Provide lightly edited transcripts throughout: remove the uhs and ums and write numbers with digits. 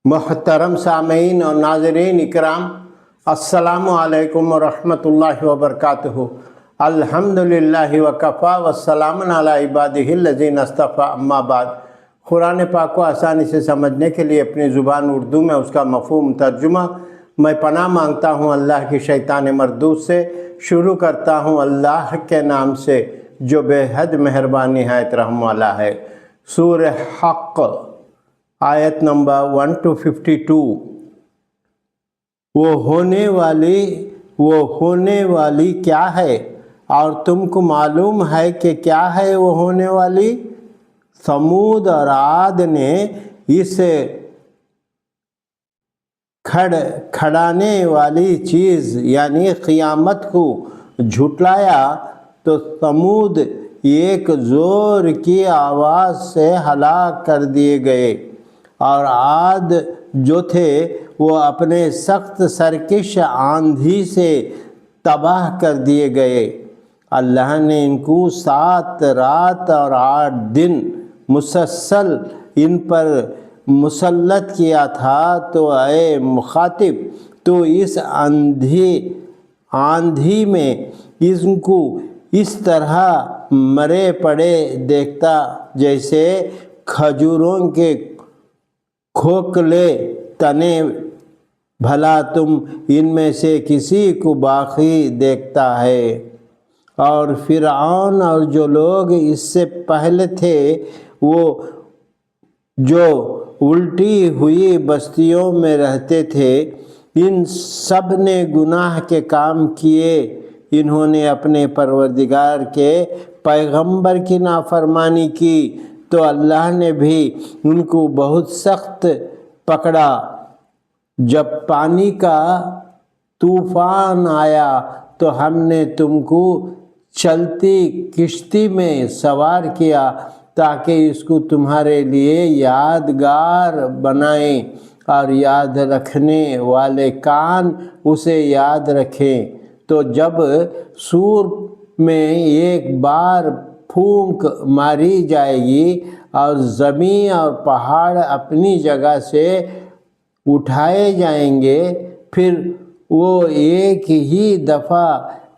محترم سامعین اور ناظرین اکرام، السلام علیکم ورحمۃ وبرکاتہ۔ الحمدللہ وکفا والسلام علی عبادہ الذین اصطفیٰ، اما بعد۔ قرآن پاک کو آسانی سے سمجھنے کے لیے اپنی زبان اردو میں اس کا مفہوم ترجمہ میں پناہ مانگتا ہوں اللہ کی شیطان مردود سے۔ شروع کرتا ہوں اللہ کے نام سے جو بے حد مہربان نہایت رحم والا ہے۔ سورہ حق آیت نمبر 152۔ وہ ہونے والی کیا ہے اور تم کو معلوم ہے کہ کیا ہے وہ ہونے والی؟ ثمود اور عاد نے اس کھڑانے والی چیز یعنی قیامت کو جھٹلایا تو ثمود ایک زور کی آواز سے ہلاک کر دیے گئے، اور عاد جو تھے وہ اپنے سخت سرکش آندھی سے تباہ کر دیے گئے۔ اللہ نے ان کو 7 رات اور 8 دن مسلسل ان پر مسلط کیا تھا، تو اے مخاطب تو اس آندھی میں ان کو اس طرح مرے پڑے دیکھتا جیسے کھجوروں کے کھوکھلے تنے، بھلا تم ان میں سے کسی کو باقی دیکھتا ہے؟ اور فرعون اور جو لوگ اس سے پہلے تھے، وہ جو الٹی ہوئی بستیوں میں رہتے تھے، ان سب نے گناہ کے کام کیے۔ انہوں نے اپنے پروردگار کے پیغمبر کی نافرمانی کی تو اللہ نے بھی ان کو بہت سخت پکڑا۔ جب پانی کا طوفان آیا تو ہم نے تم کو چلتی کشتی میں سوار کیا تاکہ اس کو تمہارے لیے یادگار بنائیں اور یاد رکھنے والے کان اسے یاد رکھیں۔ تو جب سور میں ایک بار پھونک ماری جائے گی اور زمین اور پہاڑ اپنی جگہ سے اٹھائے جائیں گے، پھر وہ ایک ہی دفعہ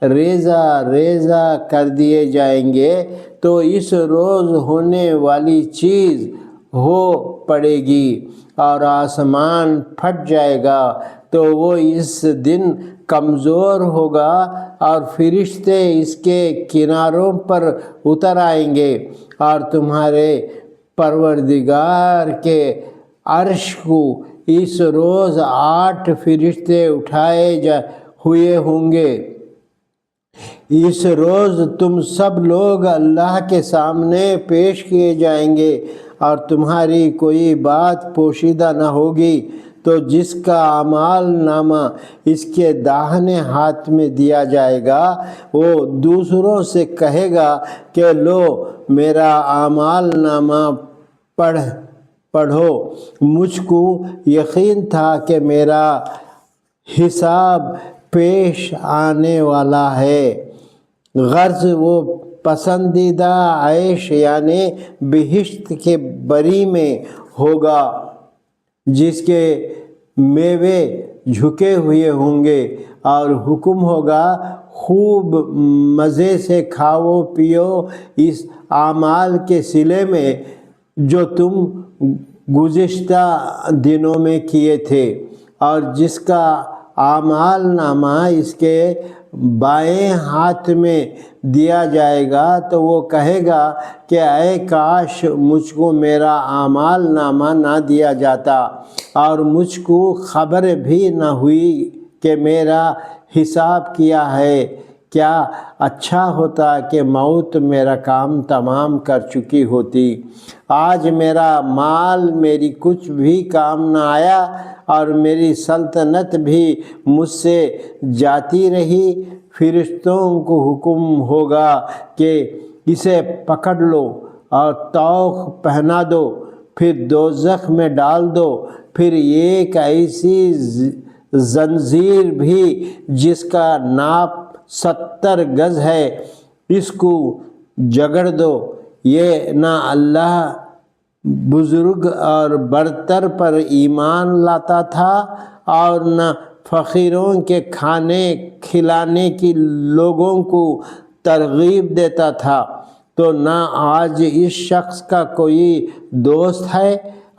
ریزہ ریزہ کر دیے جائیں گے، تو اس روز ہونے والی چیز ہو پڑے گی اور آسمان پھٹ جائے گا، تو وہ اس دن کمزور ہوگا اور فرشتے اس کے کناروں پر اتر آئیں گے، اور تمہارے پروردگار کے عرش کو اس روز 8 فرشتے اٹھائے ہوئے ہوں گے۔ اس روز تم سب لوگ اللہ کے سامنے پیش کیے جائیں گے اور تمہاری کوئی بات پوشیدہ نہ ہوگی، تو جس کا اعمال نامہ اس کے داہنے ہاتھ میں دیا جائے گا، وہ دوسروں سے کہے گا کہ لو میرا اعمال نامہ پڑھو، مجھ کو یقین تھا کہ میرا حساب پیش آنے والا ہے۔ غرض وہ پسندیدہ عیش یعنی بہشت کے بری میں ہوگا، جس کے میوے جھکے ہوئے ہوں گے، اور حکم ہوگا خوب مزے سے کھاؤ پیو اس اعمال کے صلے میں جو تم گزشتہ دنوں میں کیے تھے۔ اور جس کا اعمال نامہ اس کے بائیں ہاتھ میں دیا جائے گا تو وہ کہے گا کہ اے کاش مجھ کو میرا اعمال نامہ نہ دیا جاتا اور مجھ کو خبر بھی نہ ہوئی کہ میرا حساب کیا ہے۔ کیا اچھا ہوتا کہ موت میرا کام تمام کر چکی ہوتی۔ آج میرا مال میری کچھ بھی کام نہ آیا اور میری سلطنت بھی مجھ سے جاتی رہی۔ فرشتوں کو حکم ہوگا کہ اسے پکڑ لو اور طوق پہنا دو، پھر دوزخ میں ڈال دو، پھر ایک ایسی زنجیر بھی جس کا ناپ 70 گز ہے، اس کو جگڑ دو۔ یہ نہ اللہ بزرگ اور برتر پر ایمان لاتا تھا اور نہ فقیروں کے کھانے کھلانے کی لوگوں کو ترغیب دیتا تھا، تو نہ آج اس شخص کا کوئی دوست ہے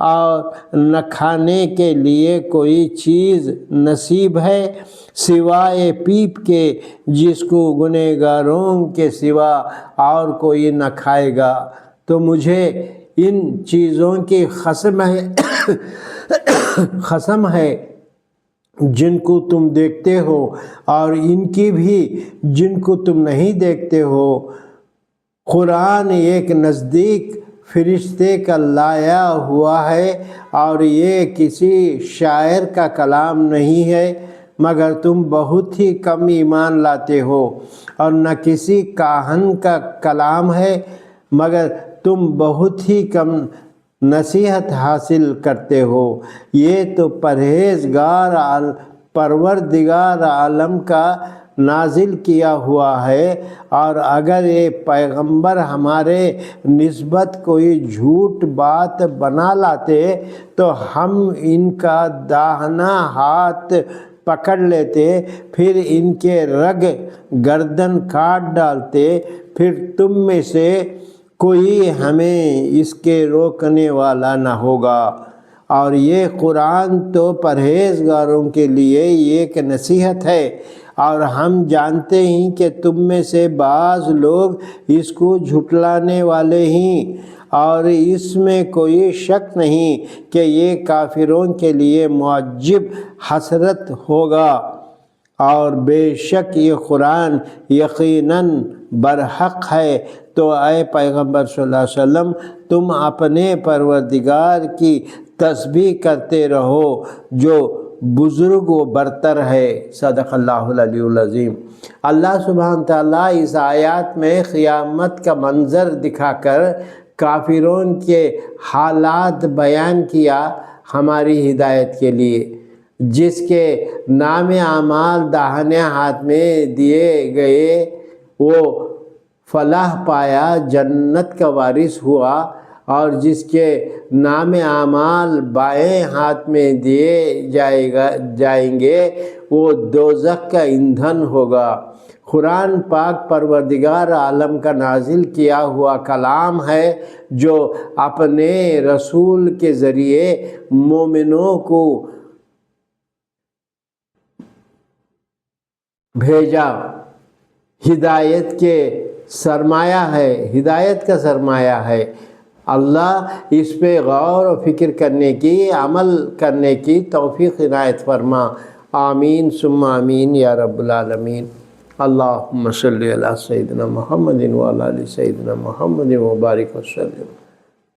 اور نہ کھانے کے لیے کوئی چیز نصیب ہے سوائے پیپ کے، جس کو گنہگاروں کے سوا اور کوئی نہ کھائے گا۔ تو مجھے ان چیزوں کی قسم ہے جن کو تم دیکھتے ہو، اور ان کی بھی جن کو تم نہیں دیکھتے ہو۔ قرآن ایک نزدیک فرشتے کا لایا ہوا ہے اور یہ کسی شاعر کا کلام نہیں ہے، مگر تم بہت ہی کم ایمان لاتے ہو، اور نہ کسی کاہن کا کلام ہے، مگر تم بہت ہی کم نصیحت حاصل کرتے ہو۔ یہ تو پروردگار عالم کا نازل کیا ہوا ہے، اور اگر یہ پیغمبر ہمارے نسبت کوئی جھوٹ بات بنا لاتے تو ہم ان کا داہنا ہاتھ پکڑ لیتے، پھر ان کے رگ گردن کاٹ ڈالتے، پھر تم میں سے کوئی ہمیں اس کے روکنے والا نہ ہوگا۔ اور یہ قرآن تو پرہیزگاروں کے لیے ایک نصیحت ہے، اور ہم جانتے ہیں کہ تم میں سے بعض لوگ اس کو جھٹلانے والے ہیں، اور اس میں کوئی شک نہیں کہ یہ کافروں کے لیے معجب حسرت ہوگا۔ اور بے شک یہ قرآن یقیناً برحق ہے۔ تو اے پیغمبر صلی اللہ علیہ وسلم، تم اپنے پروردگار کی تسبیح کرتے رہو جو بزرگ و برتر ہے۔ صدق اللہ العلی العظیم۔ اللہ سبحانہ تعالیٰ اس آیات میں قیامت کا منظر دکھا کر کافروں کے حالات بیان کیا ہماری ہدایت کے لیے۔ جس کے نام اعمال داہنے ہاتھ میں دیے گئے وہ فلاح پایا، جنت کا وارث ہوا، اور جس کے نام اعمال بائیں ہاتھ میں دیے جائیں گے وہ دوزخ کا ایندھن ہوگا۔ قرآن پاک پروردگار عالم کا نازل کیا ہوا کلام ہے، جو اپنے رسول کے ذریعے مومنوں کو بھیجا۔ ہدایت کا سرمایہ ہے۔ اللہ اس پہ غور و فکر کرنے کی، عمل کرنے کی توفیق عنایت فرما۔ آمین ثم آمین یا رب العالمین۔ اللہم صلی علی سیدنا محمد وعلی آل سیدنا محمد وبارک وسلم۔